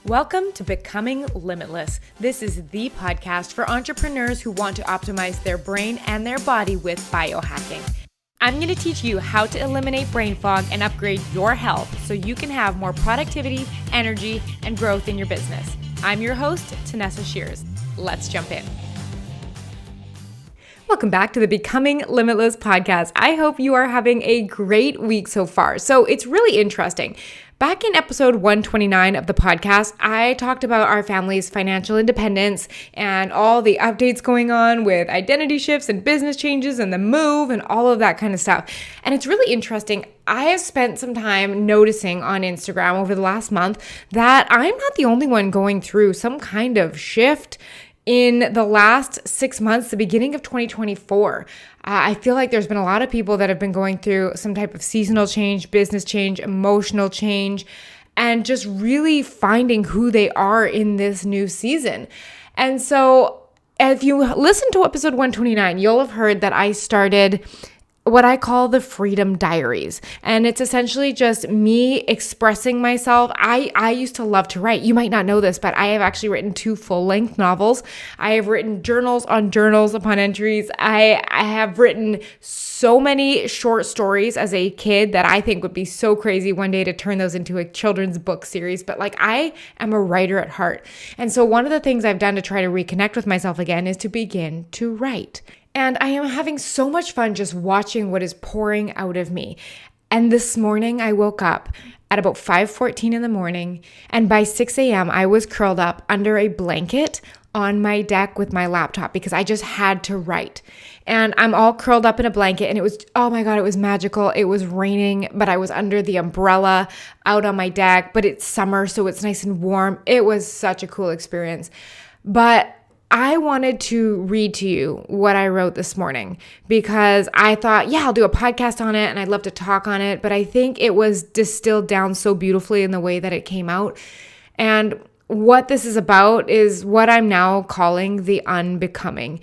Welcome to Becoming Limitless. This is the podcast for entrepreneurs who want to optimize their brain and their body with biohacking. I'm going to teach you how to eliminate brain fog and upgrade your health so you can have more productivity, energy, and growth in your business. I'm your host, Tanessa Shears. Let's jump in. Welcome back to the Becoming Limitless podcast. I hope you are having a great week so far. So it's really interesting. Back in episode 129 of the podcast, I talked about our family's financial independence and all the updates going on with identity shifts and business changes and the move and all of that kind of stuff. And it's really interesting. I have spent some time noticing on Instagram over the last month that I'm not the only one going through some kind of shift in the last 6 months, the beginning of 2024. I feel like there's been a lot of people that have been going through some type of seasonal change, business change, emotional change, and just really finding who they are in this new season. And so if you listen to episode 129, you'll have heard that I started what I call the Freedom Diaries. And it's essentially just me expressing myself. I used to love to write. You might not know this, but I have actually written 2 full-length novels. I have written journals upon entries. I have written so many short stories as a kid that I think would be so crazy one day to turn those into a children's book series. But I am a writer at heart. And so one of the things I've done to try to reconnect with myself again is to begin to write. And I am having so much fun just watching what is pouring out of me. And this morning I woke up at about 5:14 in the morning, and by 6 a.m. I was curled up under a blanket on my deck with my laptop because I just had to write. And I'm all curled up in a blanket, and it was, oh my God, it was magical. It was raining, but I was under the umbrella out on my deck, but it's summer, so it's nice and warm. It was such a cool experience. But I wanted to read to you what I wrote this morning because I thought, yeah, I'll do a podcast on it and I'd love to talk on it. But I think it was distilled down so beautifully in the way that it came out. And what this is about is what I'm now calling the unbecoming,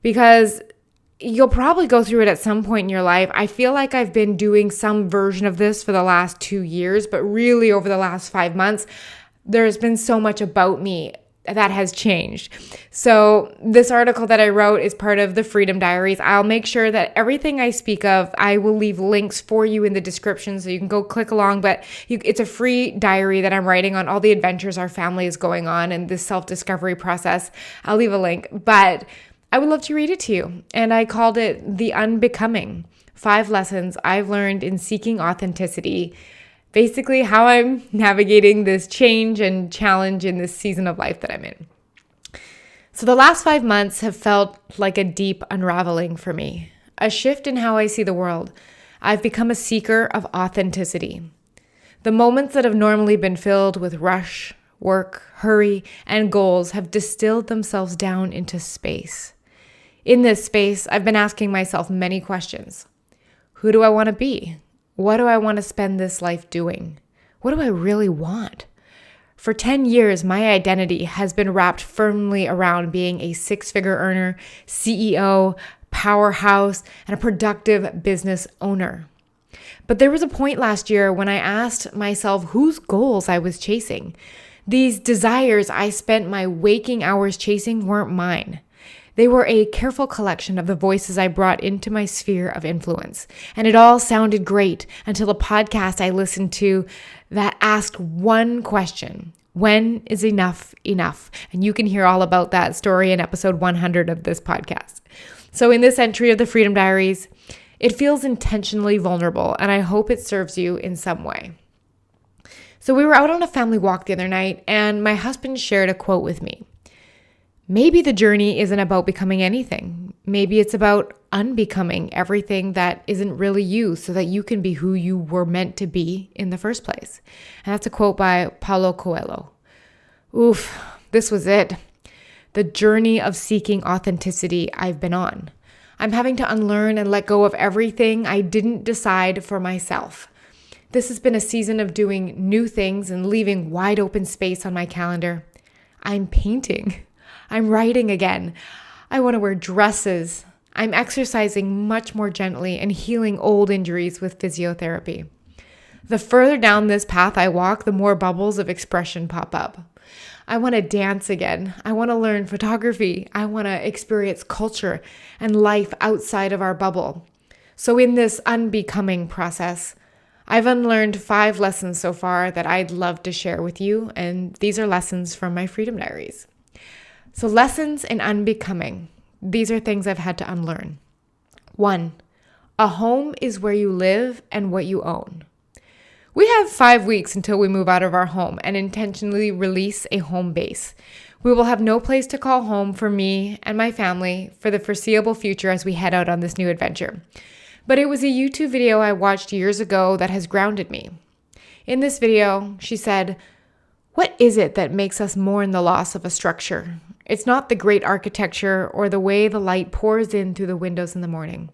because you'll probably go through it at some point in your life. I feel like I've been doing some version of this for the last 2 years, but really over the last 5 months, there's been so much about me that has changed. So this article that I wrote is part of the Freedom Diaries. I'll make sure that everything I speak of, I will leave links for you in the description so you can go click along. But it's a free diary that I'm writing on all the adventures our family is going on and this self-discovery process. I'll leave a link, but I would love to read it to you. And I called it The Unbecoming: 5 Lessons I've Learned in Seeking Authenticity. Basically, how I'm navigating this change and challenge in this season of life that I'm in. So the last 5 months have felt like a deep unraveling for me, a shift in how I see the world. I've become a seeker of authenticity. The moments that have normally been filled with rush, work, hurry, and goals have distilled themselves down into space. In this space, I've been asking myself many questions. Who do I want to be? What do I want to spend this life doing? What do I really want? For 10 years, my identity has been wrapped firmly around being a 6-figure earner, CEO, powerhouse, and a productive business owner. But there was a point last year when I asked myself whose goals I was chasing. These desires I spent my waking hours chasing weren't mine. They were a careful collection of the voices I brought into my sphere of influence. And it all sounded great until a podcast I listened to that asked one question: when is enough enough? And you can hear all about that story in episode 100 of this podcast. So in this entry of the Freedom Diaries, it feels intentionally vulnerable, and I hope it serves you in some way. So we were out on a family walk the other night, and my husband shared a quote with me. Maybe the journey isn't about becoming anything. Maybe it's about unbecoming everything that isn't really you so that you can be who you were meant to be in the first place. And that's a quote by Paulo Coelho. Oof, this was it. The journey of seeking authenticity I've been on. I'm having to unlearn and let go of everything I didn't decide for myself. This has been a season of doing new things and leaving wide open space on my calendar. I'm painting. I'm writing again. I want to wear dresses. I'm exercising much more gently and healing old injuries with physiotherapy. The further down this path I walk, the more bubbles of expression pop up. I want to dance again. I want to learn photography. I want to experience culture and life outside of our bubble. So in this unbecoming process, I've unlearned 5 lessons so far that I'd love to share with you, and these are lessons from my Freedom Diaries. So lessons in unbecoming. These are things I've had to unlearn. 1, a home is where you live and what you own. We have 5 weeks until we move out of our home and intentionally release a home base. We will have no place to call home for me and my family for the foreseeable future as we head out on this new adventure. But it was a YouTube video I watched years ago that has grounded me. In this video, she said, "What is it that makes us mourn the loss of a structure? It's not the great architecture or the way the light pours in through the windows in the morning.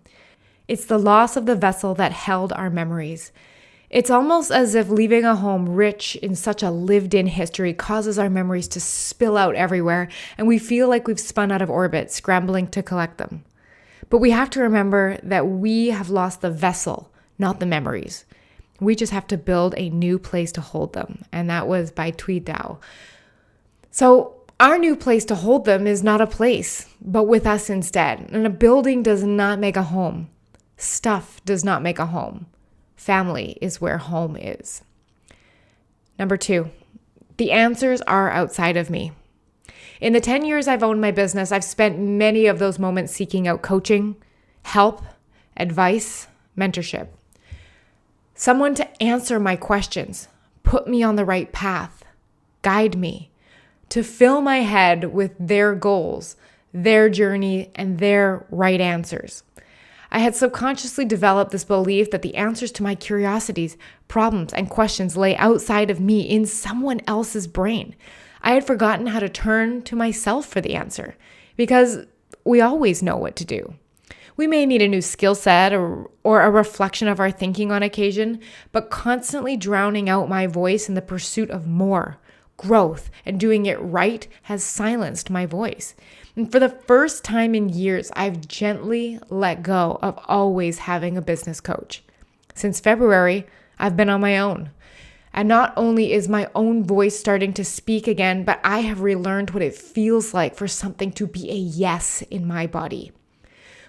It's the loss of the vessel that held our memories. It's almost as if leaving a home rich in such a lived-in history causes our memories to spill out everywhere, and we feel like we've spun out of orbit, scrambling to collect them. But we have to remember that we have lost the vessel, not the memories. We just have to build a new place to hold them." And that was by Tweed Dow. So our new place to hold them is not a place, but with us instead. And a building does not make a home. Stuff does not make a home. Family is where home is. Number 2, the answers are outside of me. In the 10 years I've owned my business, I've spent many of those moments seeking out coaching, help, advice, mentorship. Someone to answer my questions, put me on the right path, guide me, to fill my head with their goals, their journey, and their right answers. I had subconsciously developed this belief that the answers to my curiosities, problems, and questions lay outside of me in someone else's brain. I had forgotten how to turn to myself for the answer because we always know what to do. We may need a new skill set or a reflection of our thinking on occasion, but constantly drowning out my voice in the pursuit of more, growth, and doing it right has silenced my voice. And for the first time in years, I've gently let go of always having a business coach. Since February, I've been on my own. And not only is my own voice starting to speak again, but I have relearned what it feels like for something to be a yes in my body.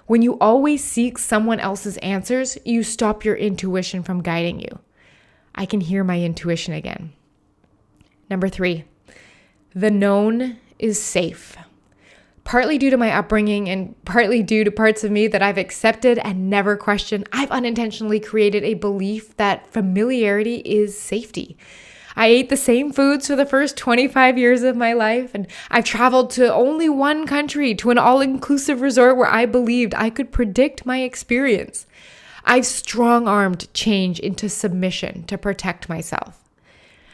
When you always seek someone else's answers, you stop your intuition from guiding you. I can hear my intuition again. Number 3, the known is safe. Partly due to my upbringing and partly due to parts of me that I've accepted and never questioned, I've unintentionally created a belief that familiarity is safety. I ate the same foods for the first 25 years of my life, and I've traveled to only one country, to an all-inclusive resort where I believed I could predict my experience. I've strong-armed change into submission to protect myself.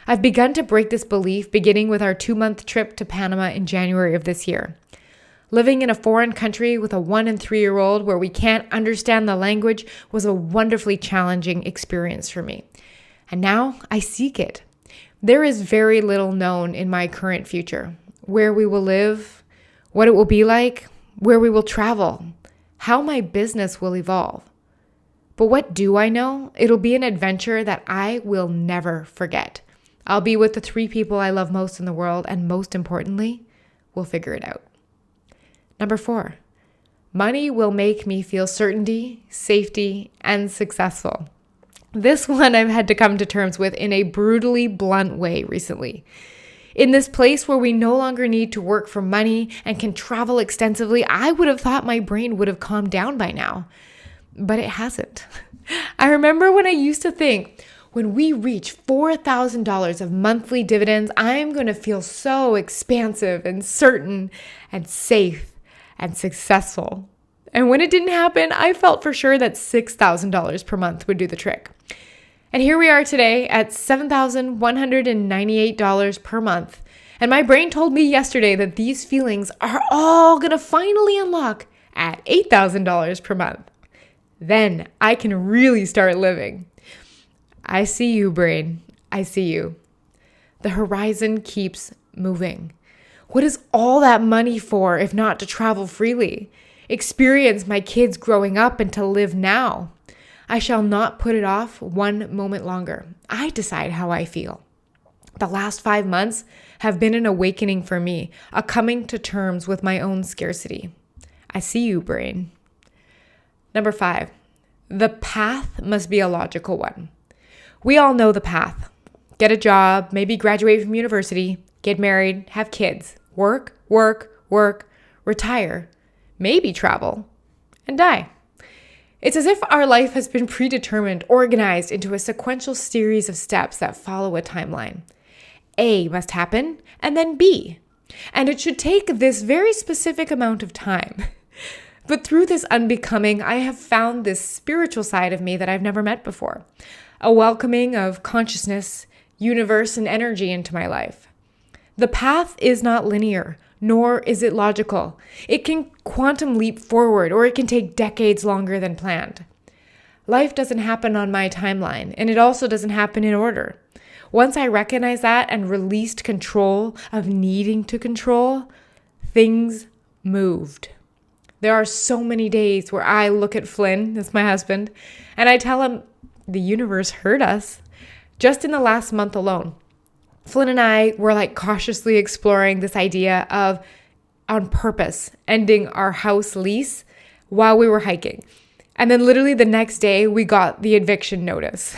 I've begun to break this belief beginning with our 2-month trip to Panama in January of this year. Living in a foreign country with a 1 and 3-year-old where we can't understand the language was a wonderfully challenging experience for me. And now I seek it. There is very little known in my current future. Where we will live, what it will be like, where we will travel, how my business will evolve. But what do I know? It'll be an adventure that I will never forget. I'll be with the 3 people I love most in the world, and most importantly, we'll figure it out. Number 4, money will make me feel certainty, safety, and successful. This one I've had to come to terms with in a brutally blunt way recently. In this place where we no longer need to work for money and can travel extensively, I would have thought my brain would have calmed down by now, but it hasn't. I remember when I used to think, when we reach $4,000 of monthly dividends, I'm going to feel so expansive and certain and safe and successful. And when it didn't happen, I felt for sure that $6,000 per month would do the trick. And here we are today at $7,198 per month. And my brain told me yesterday that these feelings are all going to finally unlock at $8,000 per month. Then I can really start living. I see you, brain. I see you. The horizon keeps moving. What is all that money for if not to travel freely, experience my kids growing up, and to live now? I shall not put it off one moment longer. I decide how I feel. The last 5 months have been an awakening for me, a coming to terms with my own scarcity. I see you, brain. Number 5, the path must be a logical one. We all know the path. Get a job, maybe graduate from university, get married, have kids, work, retire, maybe travel, and die. It's as if our life has been predetermined, organized into a sequential series of steps that follow a timeline. A must happen, and then B. And it should take this very specific amount of time. But through this unbecoming, I have found this spiritual side of me that I've never met before. A welcoming of consciousness, universe, and energy into my life. The path is not linear, nor is it logical. It can quantum leap forward, or it can take decades longer than planned. Life doesn't happen on my timeline, and it also doesn't happen in order. Once I recognized that and released control of needing to control, things moved. There are so many days where I look at Flynn, that's my husband, and I tell him the universe heard us. Just in the last month alone, Flynn and I were like cautiously exploring this idea of, on purpose, ending our house lease while we were hiking. And then literally the next day, we got the eviction notice.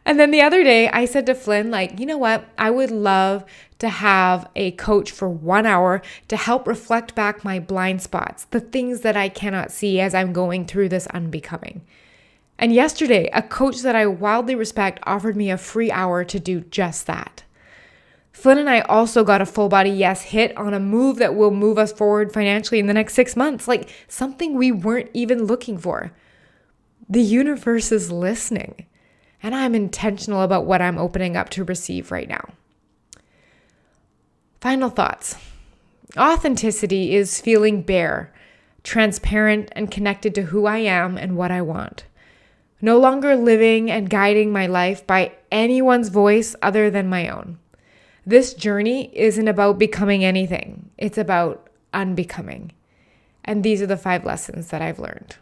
And then the other day, I said to Flynn, like, you know what? I would love to have a coach for 1 hour to help reflect back my blind spots, the things that I cannot see as I'm going through this unbecoming. And yesterday, a coach that I wildly respect offered me a free hour to do just that. Flynn and I also got a full body yes hit on a move that will move us forward financially in the next 6 months, like something we weren't even looking for. The universe is listening, and I'm intentional about what I'm opening up to receive right now. Final thoughts. Authenticity is feeling bare, transparent, and connected to who I am and what I want. No longer living and guiding my life by anyone's voice other than my own. This journey isn't about becoming anything. It's about unbecoming. And these are the 5 lessons that I've learned.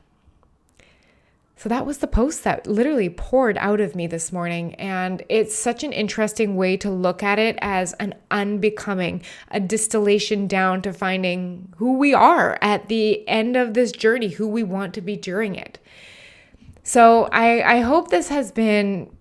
So that was the post that literally poured out of me this morning. And it's such an interesting way to look at it as an unbecoming, a distillation down to finding who we are at the end of this journey, who we want to be during it. So I hope this has been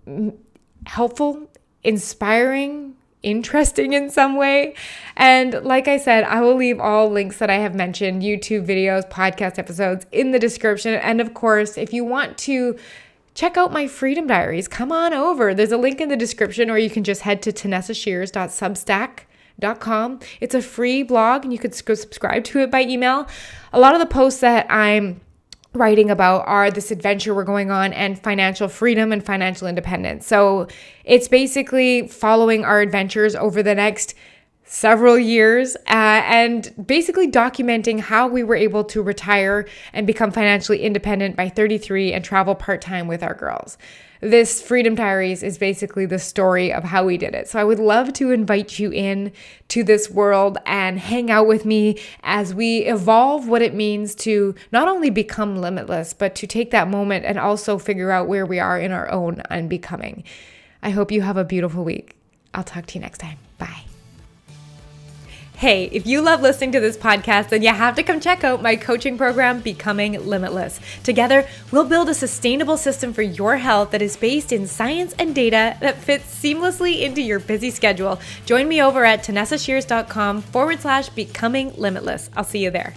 helpful, inspiring, interesting in some way. And like I said, I will leave all links that I have mentioned, YouTube videos, podcast episodes in the description. And of course, if you want to check out my Freedom Diaries, come on over. There's a link in the description, or you can just head to tanessashears.substack.com. It's a free blog and you could go subscribe to it by email. A lot of the posts that I'm writing about are this adventure we're going on and financial freedom and financial independence. So it's basically following our adventures over the next several years and basically documenting how we were able to retire and become financially independent by 33 and travel part-time with our girls. This Freedom Diaries is basically the story of how we did it. So I would love to invite you in to this world and hang out with me as we evolve what it means to not only become limitless, but to take that moment and also figure out where we are in our own unbecoming. I hope you have a beautiful week. I'll talk to you next time. Bye. Hey, if you love listening to this podcast, then you have to come check out my coaching program, Becoming Limitless. Together, we'll build a sustainable system for your health that is based in science and data that fits seamlessly into your busy schedule. Join me over at tanessashears.com/becoming limitless. I'll see you there.